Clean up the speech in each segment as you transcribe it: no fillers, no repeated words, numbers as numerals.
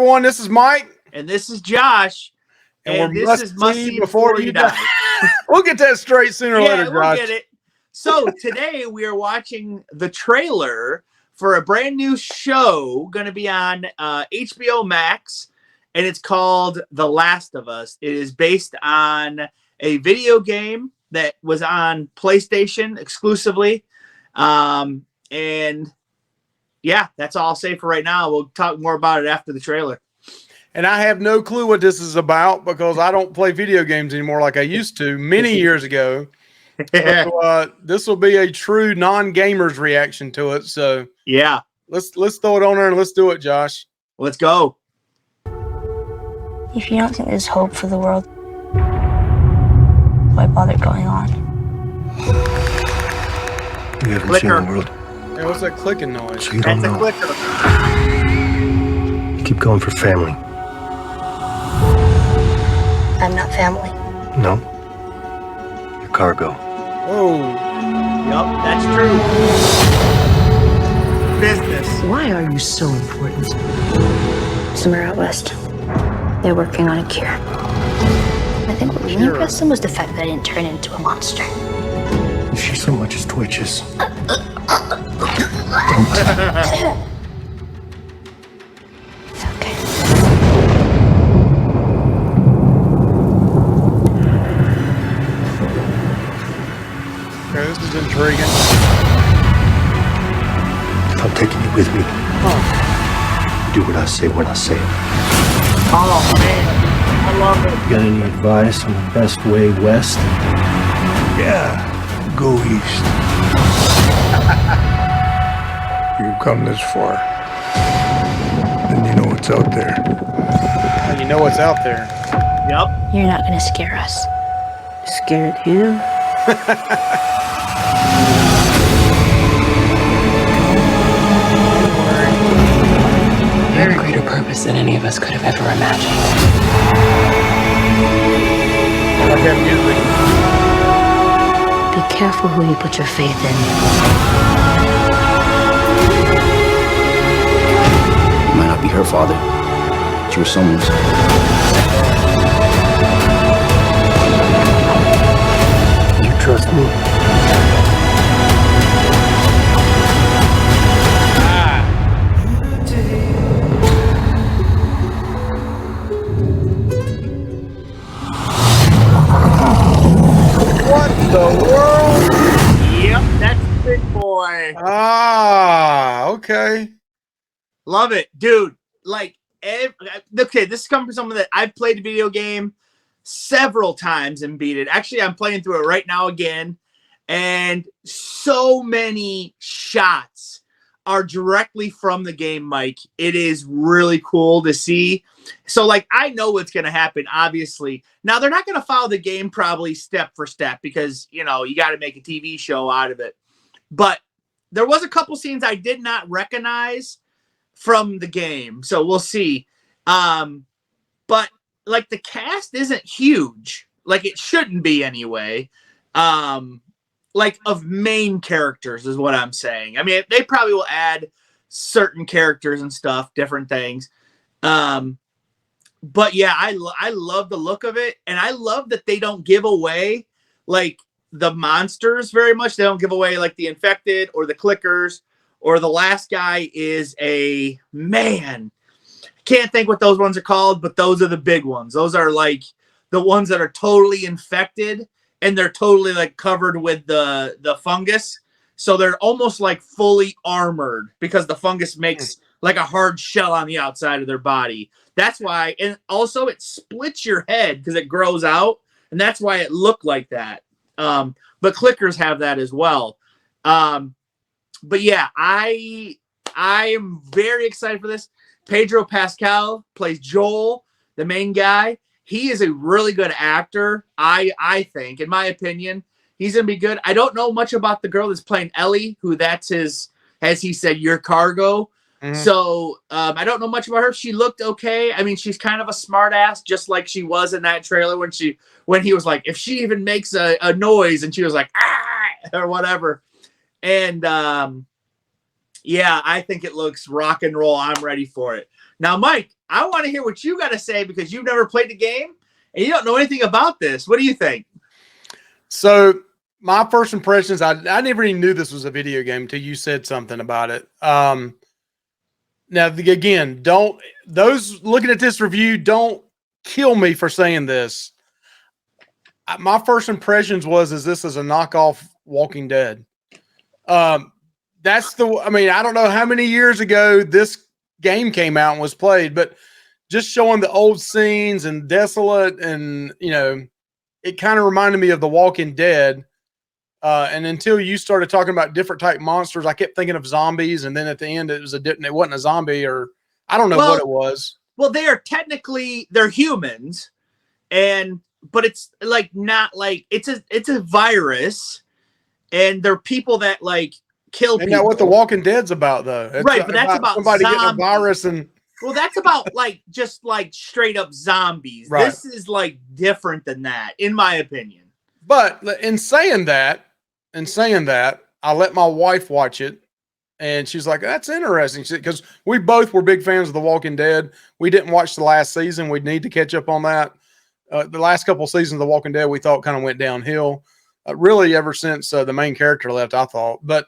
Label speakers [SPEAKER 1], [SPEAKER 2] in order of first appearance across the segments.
[SPEAKER 1] everyone. This is Mike.
[SPEAKER 2] And this is Josh.
[SPEAKER 1] And
[SPEAKER 2] this is Must See Before You Die.
[SPEAKER 1] We'll get that straight sooner or later, Josh.
[SPEAKER 2] We'll get it. So today we are watching the trailer for a brand new show going to be on HBO Max, and it's called The Last of Us. It is based on a video game that was on PlayStation exclusively. And yeah, that's all I'll say for right now. We'll talk more about it after the trailer.
[SPEAKER 1] And I have no clue what this is about because I don't play video games anymore like I used to many years ago. So, this will be a true non-gamers reaction to it. So
[SPEAKER 2] yeah,
[SPEAKER 1] let's throw it on there and let's do it, Josh.
[SPEAKER 2] Let's go.
[SPEAKER 3] If you don't think there's hope for the world, why bother going on?
[SPEAKER 4] You haven't
[SPEAKER 2] Clicker.
[SPEAKER 4] seen the world.
[SPEAKER 1] Hey, what's that clicking noise?
[SPEAKER 4] So you don't know.
[SPEAKER 2] Clicker.
[SPEAKER 4] You keep going for family.
[SPEAKER 3] I'm not family.
[SPEAKER 4] No. You're cargo.
[SPEAKER 1] Whoa.
[SPEAKER 2] Yep, that's true. Business.
[SPEAKER 5] Why are you so important?
[SPEAKER 3] Somewhere out west, they're working on a cure. I think what really impressed them was the fact that I didn't turn into a monster.
[SPEAKER 4] If she so much as twitches.
[SPEAKER 3] It's okay.
[SPEAKER 1] Okay, this is intriguing.
[SPEAKER 4] I'm taking you with me. Do what I say when I say it.
[SPEAKER 2] Oh, man. I love it.
[SPEAKER 4] You got any advice on the best way west?
[SPEAKER 6] Yeah, go east. You've come this far, and you know what's out there.
[SPEAKER 1] You know what's out there.
[SPEAKER 2] Yep.
[SPEAKER 3] You're not gonna scare us.
[SPEAKER 5] Scared him? You have a greater purpose than any of us could have ever imagined.
[SPEAKER 1] I like that music.
[SPEAKER 3] Be careful who you put your faith in.
[SPEAKER 7] You might not be her father, but you were someone's.
[SPEAKER 4] You trust me?
[SPEAKER 1] What the world?
[SPEAKER 2] Yep, that's big boy.
[SPEAKER 1] Ah, okay.
[SPEAKER 2] Love it, dude. Like, okay, this is coming from someone that I've played a video game several times and beat it. Actually, I'm playing through it right now again, and so many shots are directly from the game, Mike. It is really cool to see. So, like, I know what's going to happen, obviously. Now, they're not going to follow the game probably step for step because, you know, you got to make a TV show out of it. But there was a couple scenes I did not recognize from the game. So we'll see. But like the cast isn't huge. Like it shouldn't be anyway. Like of main characters is what I'm saying. I mean, they probably will add certain characters and stuff, different things. But yeah, I love the look of it. And I love that they don't give away like the monsters very much. They don't give away like the infected or the clickers. Or the last guy is a man. Can't think what those ones are called, but those are the big ones. Those are like the ones that are totally infected and they're totally like covered with the fungus. So they're almost like fully armored because the fungus makes like a hard shell on the outside of their body. That's why, and also it splits your head because it grows out, and that's why it looked like that. But clickers have that as well. But yeah, I am very excited for this. Pedro Pascal plays Joel, the main guy. He is a really good actor, I think, in my opinion. He's going to be good. I don't know much about the girl that's playing Ellie, who that's his, as he said, your cargo. Mm-hmm. So I don't know much about her. She looked okay. I mean, she's kind of a smart ass, just like she was in that trailer when he was like, if she even makes a noise, and she was like, ah, or whatever. And yeah, I think it looks rock and roll. I'm ready for it. Now, Mike, I want to hear what you got to say because you've never played the game and you don't know anything about this. What do you think?
[SPEAKER 1] So my first impressions, I never even knew this was a video game until you said something about it. Now, again, don't those looking at this review, don't kill me for saying this. My first impressions is this is a knockoff Walking Dead. That's I mean, I don't know how many years ago this game came out and was played, but just showing the old scenes and desolate, and it kind of reminded me of The Walking Dead. And until you started talking about different type monsters, I kept thinking of zombies, and then at the end it wasn't a zombie, or I don't know what it was.
[SPEAKER 2] Well, they're humans, but it's like not like it's a virus, and they're people that like kill people.
[SPEAKER 1] Isn't that what The Walking Dead's about, though?
[SPEAKER 2] Right, but that's about
[SPEAKER 1] somebody
[SPEAKER 2] zombies.
[SPEAKER 1] getting a virus and.
[SPEAKER 2] Well, that's about like just like straight up zombies. Right. This is like different than that, in my opinion.
[SPEAKER 1] But in saying that, I let my wife watch it, and she's like, "That's interesting," because we both were big fans of The Walking Dead. We didn't watch the last season. We'd need to catch up on that. The last couple of seasons of The Walking Dead, we thought kind of went downhill, really ever since the main character left, I thought. But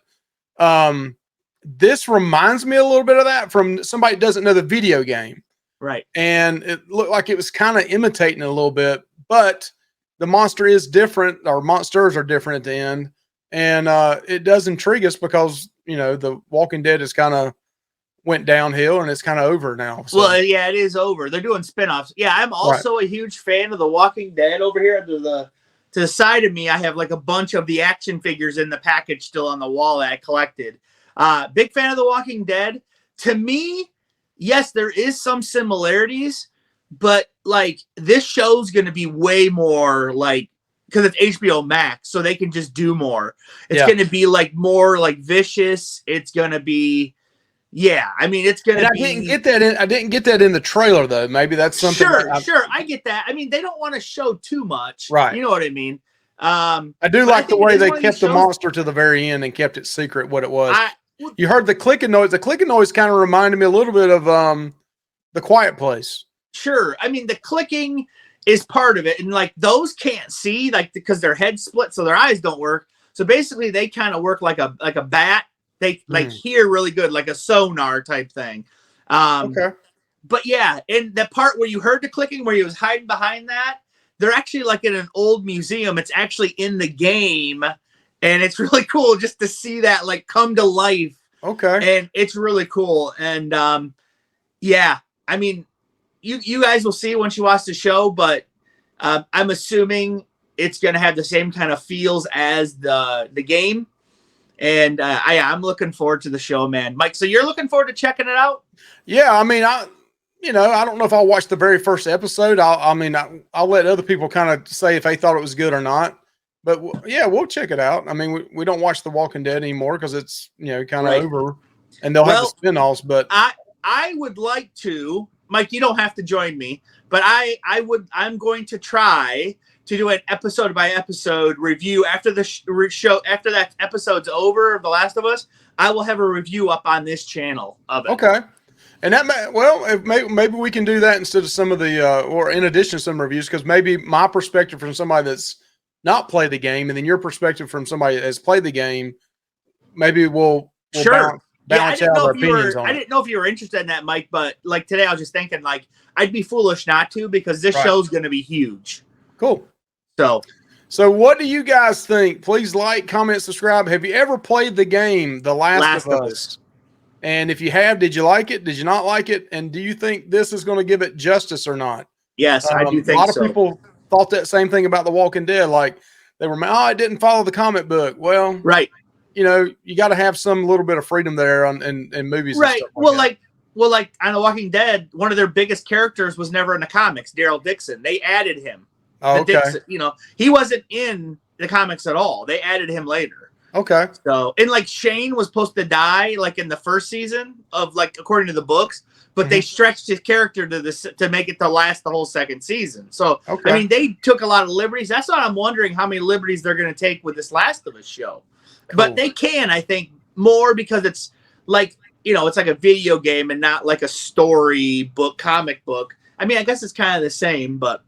[SPEAKER 1] this reminds me a little bit of that from somebody who doesn't know the video game.
[SPEAKER 2] Right.
[SPEAKER 1] And it looked like it was kind of imitating it a little bit, but the monster is different, or monsters are different at the end. And it does intrigue us because, The Walking Dead is kind of went downhill and it's kind of over now. So.
[SPEAKER 2] Well, yeah, it is over. They're doing spinoffs. Yeah, I'm also a huge fan of The Walking Dead. Over here to the side of me, I have like a bunch of the action figures in the package still on the wall that I collected. Big fan of The Walking Dead. To me, yes, there is some similarities, but like this show's going to be way more like, because it's HBO Max, so they can just do more. It's going to be like more like vicious. It's going to be, I mean, it's going to be.
[SPEAKER 1] I didn't get that in the trailer though. Maybe that's something.
[SPEAKER 2] Sure, I get that. I mean, they don't want to show too much,
[SPEAKER 1] right?
[SPEAKER 2] You know what I mean?
[SPEAKER 1] I do like the way they kept the monster to the very end and kept it secret what it was. You heard the clicking noise. The clicking noise kind of reminded me a little bit of The Quiet Place.
[SPEAKER 2] Sure. I mean, the clicking is part of it. And like those can't see, like, because their head's split, so their eyes don't work. So basically they kind of work like a bat. They like hear really good, like a sonar type thing.
[SPEAKER 1] Okay.
[SPEAKER 2] But yeah, and the part where you heard the clicking, where he was hiding behind that, they're actually like in an old museum. It's actually in the game. And it's really cool just to see that like come to life.
[SPEAKER 1] Okay.
[SPEAKER 2] And it's really cool. And I mean, you guys will see once you watch the show, but I'm assuming it's going to have the same kind of feels as the game. And I'm looking forward to the show, man. Mike, so you're looking forward to checking it out?
[SPEAKER 1] Yeah, I mean, I don't know if I'll watch the very first episode. I'll let other people kind of say if they thought it was good or not. But yeah, we'll check it out. I mean, we don't watch The Walking Dead anymore because it's kind of over, and they'll have the spin-offs. But
[SPEAKER 2] I would like to, Mike. You don't have to join me, but I'm going to try to do an episode by episode review after the show. After that episode's over of The Last of Us, I will have a review up on this channel of it.
[SPEAKER 1] Okay. And maybe we can do that instead of some of the or in addition to some reviews, because maybe my perspective from somebody that's not played the game, and then your perspective from somebody that has played the game, maybe we'll balance out our opinions on it.
[SPEAKER 2] I didn't know if you were interested in that, Mike, but like today I was just thinking like I'd be foolish not to, because this show's going to be huge.
[SPEAKER 1] Cool.
[SPEAKER 2] So
[SPEAKER 1] what do you guys think? Please like, comment, subscribe. Have you ever played the game The Last of Us? And if you have, did you like it? Did you not like it? And do you think this is going to give it justice or not?
[SPEAKER 2] Yes, I do think so.
[SPEAKER 1] A lot of people thought that same thing about The Walking Dead. Like they were, it didn't follow the comic book. Well,
[SPEAKER 2] right.
[SPEAKER 1] You got to have some little bit of freedom there in movies.
[SPEAKER 2] Right.
[SPEAKER 1] And stuff
[SPEAKER 2] like on The Walking Dead, one of their biggest characters was never in the comics, Daryl Dixon. They added him.
[SPEAKER 1] Oh, okay.
[SPEAKER 2] Dixon, he wasn't in the comics at all. They added him later.
[SPEAKER 1] Okay.
[SPEAKER 2] So, and like Shane was supposed to die like in the first season of like according to the books, but they stretched his character to make it to last the whole second season. So, I mean, they took a lot of liberties. That's why I'm wondering how many liberties they're going to take with this Last of Us show. Cool. But they can, I think, more because it's like it's like a video game and not like a story book, comic book. I mean, I guess it's kind of the same, but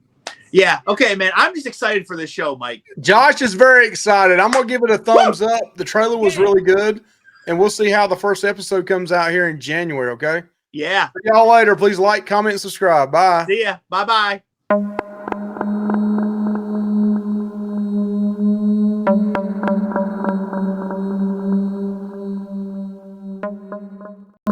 [SPEAKER 2] yeah. Okay, man. I'm just excited for this show, Mike.
[SPEAKER 1] Josh is very excited. I'm going to give it a thumbs up. The trailer was really good, and we'll see how the first episode comes out here in January, okay?
[SPEAKER 2] Yeah.
[SPEAKER 1] See y'all later. Please like, comment, and subscribe. Bye.
[SPEAKER 2] See ya. Bye-bye.